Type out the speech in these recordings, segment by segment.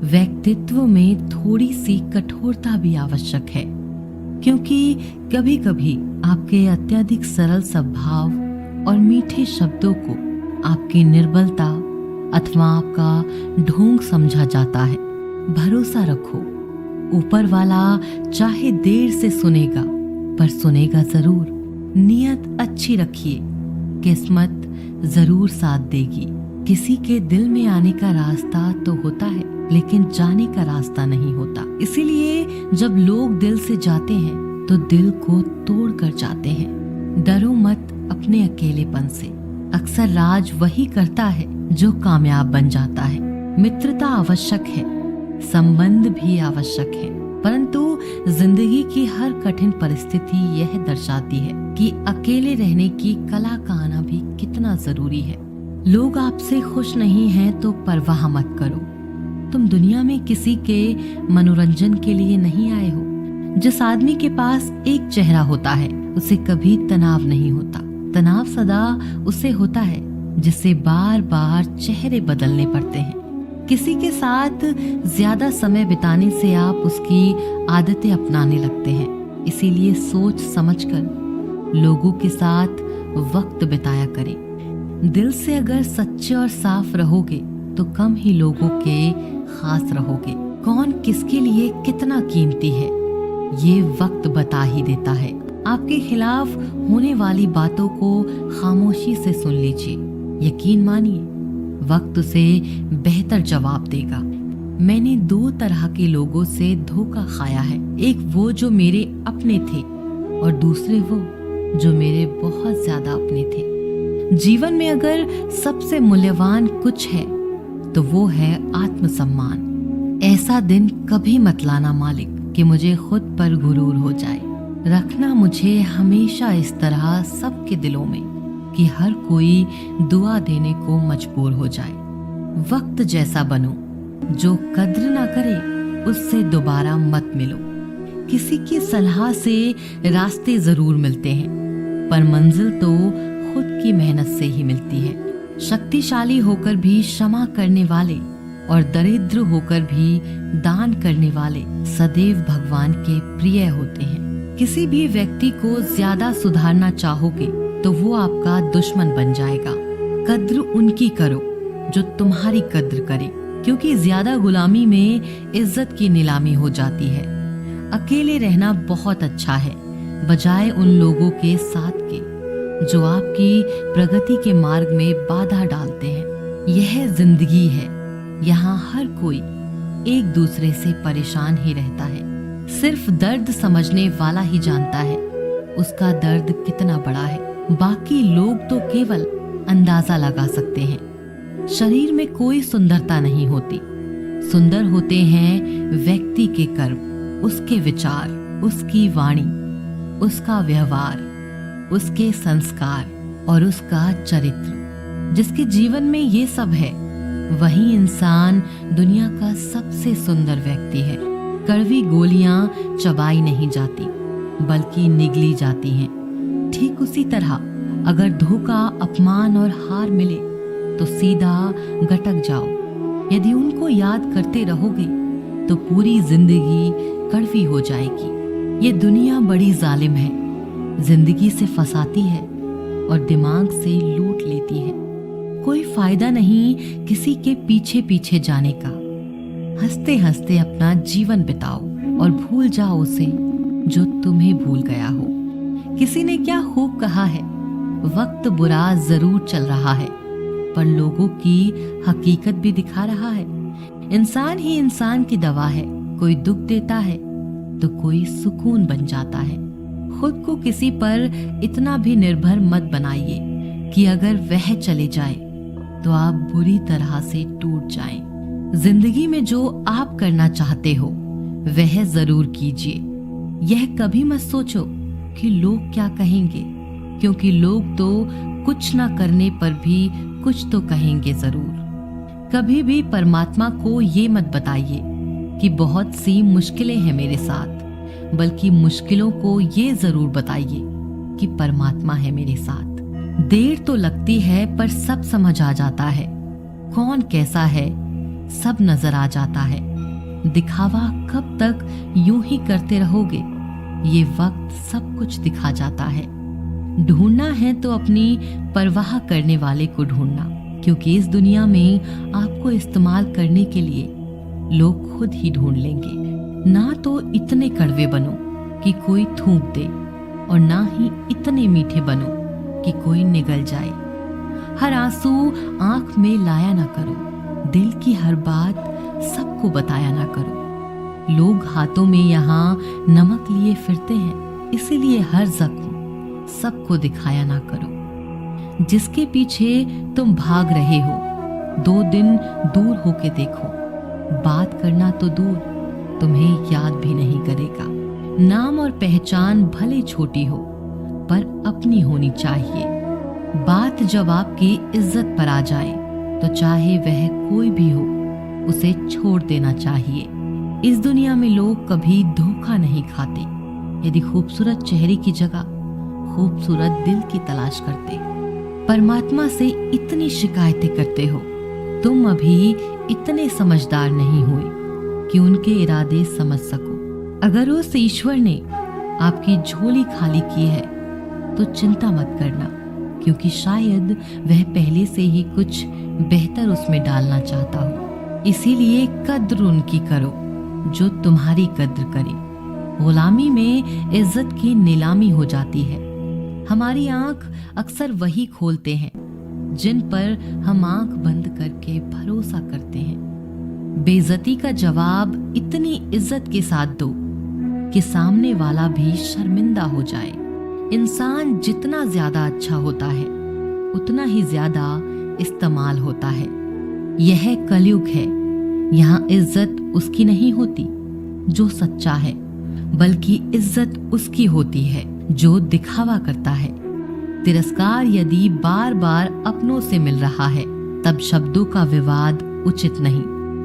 व्यक्तित्व में थोड़ी सी कठोरता भी आवश्यक है, क्योंकि कभी कभी आपके अत्यधिक सरल स्वभाव और मीठे शब्दों को आपकी निर्बलता अथवा आपका ढोंग समझा जाता है। भरोसा रखो, ऊपर वाला चाहे देर से सुनेगा पर सुनेगा जरूर। नियत अच्छी रखिए, किस्मत जरूर साथ देगी। किसी के दिल में आने का रास्ता तो होता है, लेकिन जाने का रास्ता नहीं होता। इसीलिए जब लोग दिल से जाते हैं तो दिल को तोड़ कर जाते हैं। डरो मत अपने अकेलेपन से। अक्सर राज वही करता है जो कामयाब बन जाता है। मित्रता आवश्यक है, संबंध भी आवश्यक है, परंतु जिंदगी की हर कठिन परिस्थिति यह दर्शाती है कि अकेले रहने की कला का आना भी कितना जरूरी है। लोग आपसे खुश नहीं हैं तो परवाह मत करो। तुम दुनिया में किसी के मनोरंजन के लिए नहीं आए हो। जिस आदमी के पास एक चेहरा होता है उसे कभी तनाव नहीं होता। तनाव सदा उसे होता है जिसे बार बार चेहरे बदलने पड़ते हैं। किसी के साथ ज्यादा समय बिताने से आप उसकी आदतें अपनाने लगते हैं। इसीलिए सोच समझकर लोगों के साथ वक्त बिताया करें। दिल से अगर सच्चे और साफ रहोगे तो कम ही लोगों के खास रहोगे। कौन किसके लिए कितना कीमती है ये वक्त बता ही देता है। आपके खिलाफ होने वाली बातों को खामोशी से सुन लीजिए। यकीन मानिए, वक्त उसे बेहतर जवाब देगा। मैंने दो तरह के लोगों से धोखा खाया है। एक वो जो मेरे अपने थे और दूसरे वो जो मेरे बहुत ज्यादा अपने थे। जीवन में अगर सबसे मूल्यवान कुछ है तो वो है आत्मसम्मान। ऐसा दिन कभी मत लाना मालिक कि मुझे खुद पर गुरूर हो जाए। रखना मुझे हमेशा इस तरह सबके दिलों में कि हर कोई दुआ देने को मजबूर हो जाए। वक्त जैसा बनो, जो कद्र ना करे उससे दोबारा मत मिलो। किसी की सलाह से रास्ते जरूर मिलते हैं, पर मंजिल तो खुद की मेहनत से ही मिलती है। शक्तिशाली होकर भी क्षमा करने वाले और दरिद्र होकर भी दान करने वाले सदैव भगवान के प्रिय होते हैं। किसी भी व्यक्ति को ज्यादा सुधारना चाहोगे तो वो आपका दुश्मन बन जाएगा। कद्र उनकी करो जो तुम्हारी कद्र करे, क्योंकि ज्यादा गुलामी में इज्जत की नीलामी हो जाती है। अकेले रहना बहुत अच्छा है, बजाय उन लोगों के साथ के जो आपकी प्रगति के मार्ग में बाधा डालते हैं। यह जिंदगी है, यहाँ हर कोई एक दूसरे से परेशान ही रहता है। सिर्फ दर्द समझने वाला ही जानता है उसका दर्द कितना बड़ा है। बाकी लोग तो केवल अंदाजा लगा सकते हैं। शरीर में कोई सुंदरता नहीं होती, सुंदर होते हैं व्यक्ति के कर्म, उसके विचार, उसकी वाणी, उसका व्यवहार, उसके संस्कार और उसका चरित्र। जिसके जीवन में ये सब है वही इंसान दुनिया का सबसे सुंदर व्यक्ति है। कड़वी गोलियां चबाई नहीं जाती बल्कि निगली जाती हैं। ठीक उसी तरह अगर धोखा, अपमान और हार मिले तो सीधा गटक जाओ। यदि उनको याद करते रहोगे तो पूरी जिंदगी कड़वी हो जाएगी। ये दुनिया बड़ी जालिम है, जिंदगी से फंसाती है और दिमाग से लूट लेती है। कोई फायदा नहीं किसी के पीछे पीछे जाने का। हंसते हंसते अपना जीवन बिताओ और भूल जाओ उसे जो तुम्हें भूल गया हो। किसी ने क्या खूब कहा है, वक्त बुरा जरूर चल रहा है पर लोगों की हकीकत भी दिखा रहा है। इंसान ही इंसान की दवा है, कोई दुख देता है तो कोई सुकून बन जाता है। खुद को किसी पर इतना भी निर्भर मत बनाइए कि अगर वह चले जाए तो आप बुरी तरह से टूट जाएं। जिंदगी में जो आप करना चाहते हो वह जरूर कीजिए। यह कभी मत सोचो कि लोग क्या कहेंगे, क्योंकि लोग तो कुछ ना करने पर भी कुछ तो कहेंगे जरूर। कभी भी परमात्मा को ये मत बताइए कि बहुत सी मुश्किलें हैं मेरे साथ, बल्कि मुश्किलों को ये जरूर बताइए कि परमात्मा है मेरे साथ। देर तो लगती है पर सब समझ आ जाता है। कौन कैसा है सब नजर आ जाता है। दिखावा कब तक यूं ही करते रहोगे? ये वक्त सब कुछ दिखा जाता है। ढूंढना है तो अपनी परवाह करने वाले को ढूंढना, क्योंकि इस दुनिया में आपको इस्तेमाल करने के लिए लोग खुद ही ढूंढ लेंगे। ना तो इतने कड़वे बनो कि कोई थूक दे, और ना ही इतने मीठे बनो कि कोई निगल जाए। हर आंसू आंख में लाया ना करो, दिल की हर बात सबको बताया ना करो। लोग हाथों में यहाँ नमक लिए फिरते हैं, इसीलिए हर जख्म सबको दिखाया ना करो। जिसके पीछे तुम भाग रहे हो, 2 दिन दूर होके देखो, बात करना तो दूर, तुम्हें याद भी नहीं करेगा। नाम और पहचान भले छोटी हो, पर अपनी होनी चाहिए। बात जब आपकी इज्जत पर आ जाए, तो चाहे वह कोई भी हो, उसे छोड़ देना चाहिए। इस दुनिया में लोग कभी धोखा नहीं खाते। यदि खूबसूरत चेहरे की जगह खूबसूरत दिल की तलाश करते, परमात्मा से इतनी शिकायतें करते हो, तुम अभी इतने समझदार नहीं हुए कि उनके इरादे समझ सको। अगर उस ईश्वर ने आपकी झोली खाली की है, तो चिंता मत करना, क्योंकि शायद वह पहले से ही कुछ बेहतर उसमें डालना चाहता हो। इसीलिए कद्र उनकी करो जो तुम्हारी कद्र करे। गुलामी में इज्जत की नीलामी हो जाती है। हमारी आंख अक्सर वही खोलते हैं जिन पर हम आंख बंद करके भरोसा करते हैं। बेइज्जती का जवाब इतनी इज्जत के साथ दो कि सामने वाला भी शर्मिंदा हो जाए। इंसान जितना ज्यादा अच्छा होता है, उतना ही ज्यादा इस्तेमाल होता है। यह कलयुग है। यहाँ इज्जत उसकी नहीं होती जो सच्चा है, बल्कि इज्जत उसकी होती है जो दिखावा करता है। तिरस्कार यदि बार बार अपनों से मिल रहा है, तब शब्दों का विवाद उचित नहीं।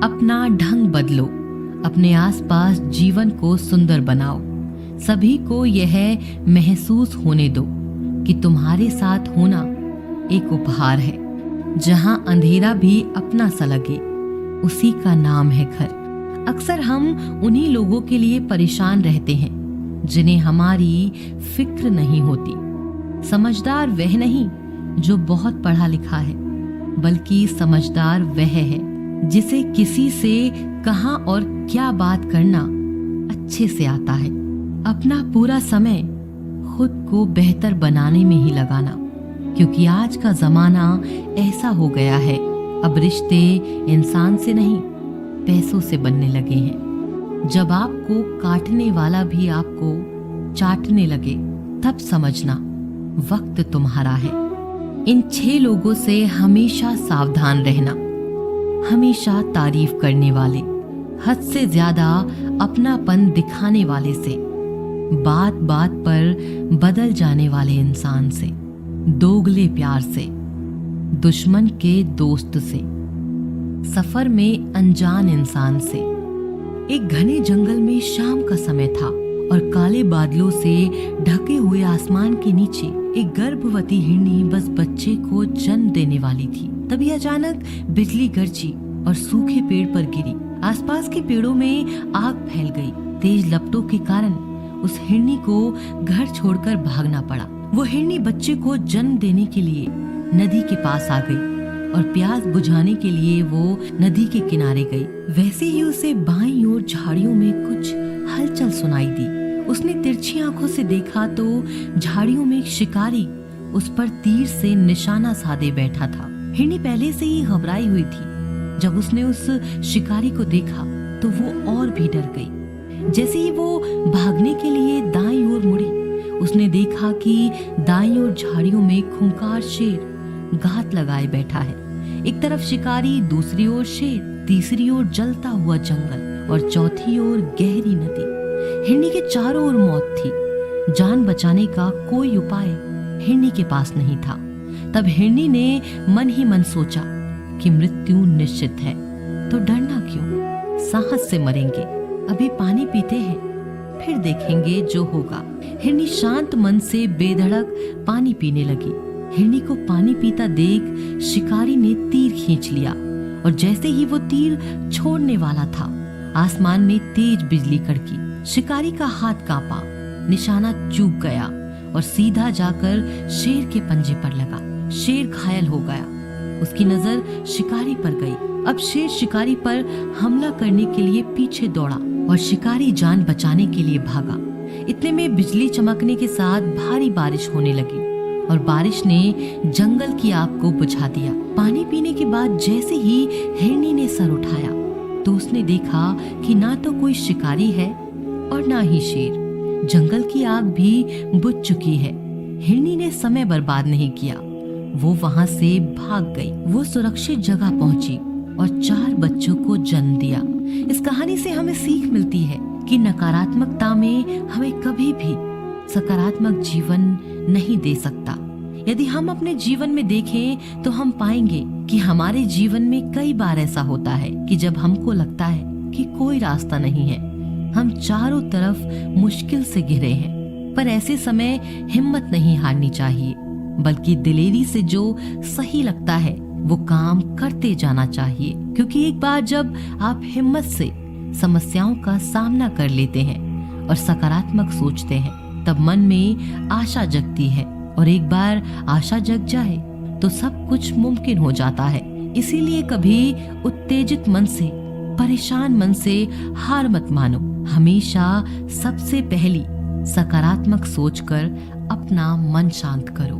अपना ढंग बदलो, अपने आसपास जीवन को सुंदर बनाओ। सभी को यह महसूस होने दो कि तुम्हारे साथ होना एक उपहार है। जहां अंधेरा भी अपना सा लगे, उसी का नाम है घर। अक्सर हम उन्हीं लोगों के लिए परेशान रहते हैं जिन्हें हमारी फिक्र नहीं होती। समझदार वह नहीं जो बहुत पढ़ा लिखा है, बल्कि समझदार वह है जिसे किसी से कहां और क्या बात करना अच्छे से आता है। अपना पूरा समय खुद को बेहतर बनाने में ही लगाना, क्योंकि आज का जमाना ऐसा हो गया है, अब रिश्ते इंसान से नहीं पैसों से बनने लगे हैं। जब आपको काटने वाला भी आपको चाटने लगे, तब समझना वक्त तुम्हारा है। इन 6 लोगों से हमेशा सावधान रहना। हमेशा तारीफ करने वाले, हद से ज्यादा अपनापन दिखाने वाले से, बात बात पर बदल जाने वाले इंसान से, दोगले प्यार से, दुश्मन के दोस्त से, सफर में अनजान इंसान से। एक घने जंगल में शाम का समय था और काले बादलों से ढके हुए आसमान के नीचे एक गर्भवती हिरनी बस बच्चे को जन्म देने वाली थी। तभी अचानक बिजली गरजी और सूखे पेड़ पर गिरी। आसपास के पेड़ों में आग फैल गई। तेज लपटों के कारण उस हिरनी को घर छोड़कर भागना पड़ा। वो हिरनी बच्चे को जन्म देने के लिए नदी के पास आ गई और प्यास बुझाने के लिए वो नदी के किनारे गई। वैसे ही उसे बाईं ओर झाड़ियों में कुछ हलचल सुनाई दी। उसने तिरछी आंखों से देखा तो झाड़ियों में एक शिकारी उस पर तीर से निशाना साधे बैठा था। हिरनी पहले से ही घबराई हुई थी। जब उसने उस शिकारी को देखा तो वो और भी डर गई। जैसे ही वो भागने के लिए दाईं ओर मुड़ी, उसने देखा कि दाईं ओर झाड़ियों में खूंखार शेर घात लगाए बैठा है। एक तरफ शिकारी, दूसरी ओर शेर, तीसरी ओर जलता हुआ जंगल और चौथी ओर गहरी नदी। हिरनी के चारों ओर मौत थी। जान बचाने का कोई उपाय हिरनी के पास नहीं था। तब हिरनी ने मन ही मन सोचा कि मृत्यु निश्चित है, तो डरना क्यों, साहस से मरेंगे। अभी पानी पीते हैं, फिर देखेंगे जो होगा। हिरनी शांत मन से बेधड़क पानी पीने लगी। हिरनी को पानी पीता देख शिकारी ने तीर खींच लिया और जैसे ही वो तीर छोड़ने वाला था, आसमान में तेज बिजली कड़की। शिकारी का हाथ कांपा, निशाना चूक गया और सीधा जाकर शेर के पंजे पर लगा। शेर घायल हो गया। उसकी नजर शिकारी पर गई। अब शेर शिकारी पर हमला करने के लिए पीछे दौड़ा और शिकारी जान बचाने के लिए भागा। इतने में बिजली चमकने के साथ भारी बारिश होने लगी और बारिश ने जंगल की आग को बुझा दिया। पानी पीने के बाद जैसे ही हिरनी ने सर उठाया तो उसने देखा कि ना तो कोई शिकारी है और ना ही शेर। जंगल की आग भी बुझ चुकी है। हिरनी ने समय बर्बाद नहीं किया, वो वहां से भाग गई। वो सुरक्षित जगह पहुंची और 4 बच्चों को जन्म दिया। इस कहानी से हमें सीख मिलती है कि नकारात्मकता में हमें कभी भी सकारात्मक जीवन नहीं दे सकता। यदि हम अपने जीवन में देखें तो हम पाएंगे कि हमारे जीवन में कई बार ऐसा होता है कि जब हमको लगता है कि कोई रास्ता नहीं है, हम चारों तरफ मुश्किल से घिरे हैं, पर ऐसे समय हिम्मत नहीं हारनी चाहिए, बल्कि दिलेरी से जो सही लगता है वो काम करते जाना चाहिए। क्योंकि एक बार जब आप हिम्मत से समस्याओं का सामना कर लेते हैं और सकारात्मक सोचते हैं, तब मन में आशा जगती है और एक बार आशा जग जाए तो सब कुछ मुमकिन हो जाता है। इसीलिए कभी उत्तेजित मन से, परेशान मन से हार मत मानो। हमेशा सबसे पहली सकारात्मक सोचकर अपना मन शांत करो।